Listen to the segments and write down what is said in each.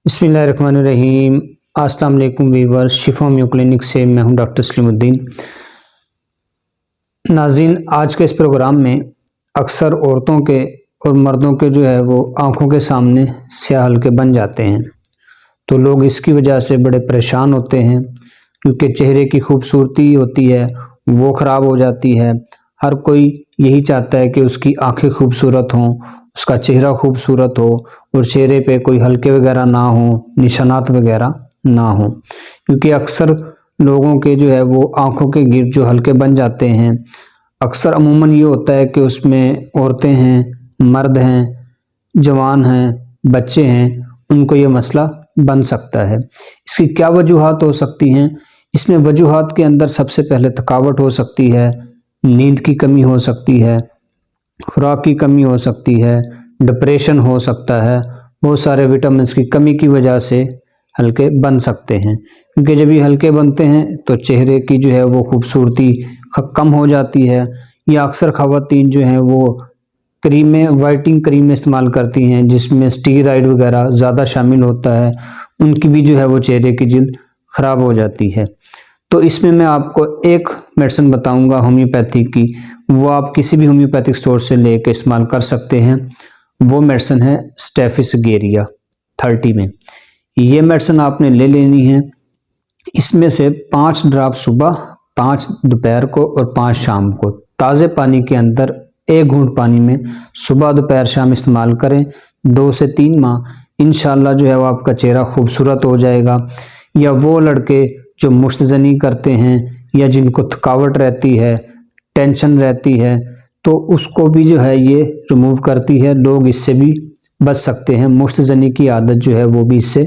बिस्मिल्लाहिर्रहमानिर्रहीम। अस्सलाम वालेकुम व्यूअर्स, शिफा होम्यो क्लिनिक से मैं हूं डॉक्टर सलीमुद्दीन। नाज़रीन, आज के इस प्रोग्राम में अक्सर औरतों के और मर्दों के जो है वो आंखों के सामने स्याह हल्के बन जाते हैं, तो लोग इसकी वजह से बड़े परेशान होते हैं क्योंकि चेहरे की खूबसूरती होती है वो ख़राब हो जाती है। हर कोई यही चाहता है कि उसकी आंखें खूबसूरत हों, उसका चेहरा खूबसूरत हो और चेहरे पे कोई हल्के वगैरह ना हो, निशानात वगैरह ना हो, क्योंकि अक्सर लोगों के जो है वो आंखों के गिर्द जो हल्के बन जाते हैं, अक्सर अमूमन ये होता है कि उसमें औरतें हैं, मर्द हैं, जवान हैं, बच्चे हैं, उनको ये मसला बन सकता है। इसकी क्या वजूहात हो सकती हैं? इसमें वजूहात के अंदर सबसे पहले थकावट हो सकती है, नींद की कमी हो सकती है, खुराक की कमी हो सकती है, डिप्रेशन हो सकता है, बहुत सारे विटामिन की कमी की वजह से हल्के बन सकते हैं। क्योंकि जब ये हल्के बनते हैं तो चेहरे की जो है वो खूबसूरती कम हो जाती है, या अक्सर ख़वातीन जो हैं वो क्रीमें, वाइटिंग क्रीम इस्तेमाल करती हैं जिसमें स्टीरॉइड वगैरह ज़्यादा शामिल होता है, उनकी भी जो है वो चेहरे की जिल्द ख़राब हो जाती है। तो इसमें मैं आपको एक मेडिसिन बताऊंगा होम्योपैथी की, वो आप किसी भी होम्योपैथिक स्टोर से लेकर इस्तेमाल कर सकते हैं। वो मेडिसिन है स्टेफिस-गेरिया 30 में। ये मेडिसिन आपने ले लेनी है। इसमें से 5 ड्रॉप सुबह, 5 दोपहर को और 5 शाम को ताज़े पानी के अंदर 1 घूंट पानी में सुबह दोपहर शाम इस्तेमाल करें। 2 से 3 माह इंशाल्लाह जो है वो आपका चेहरा खूबसूरत हो जाएगा। या वो लड़के जो मुश्तज़नी करते हैं या जिनको थकावट रहती है, टेंशन रहती है, तो उसको भी जो है ये रिमूव करती है। लोग इससे भी बच सकते हैं, मुश्तज़नी की आदत जो है वो भी इससे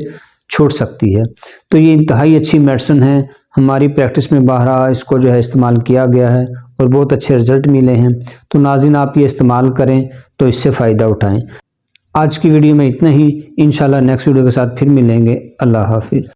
छूट सकती है। तो ये इंतहाई अच्छी मेडिसिन है। हमारी प्रैक्टिस में बारहा इसको जो है इस्तेमाल किया गया है और बहुत अच्छे रिजल्ट मिले हैं। तो नाज़रीन, आप ये इस्तेमाल करें तो इससे फ़ायदा उठाएं। आज की वीडियो में इतना ही। इंशाल्लाह नेक्स्ट वीडियो के साथ फिर मिलेंगे। अल्लाह हाफिज़।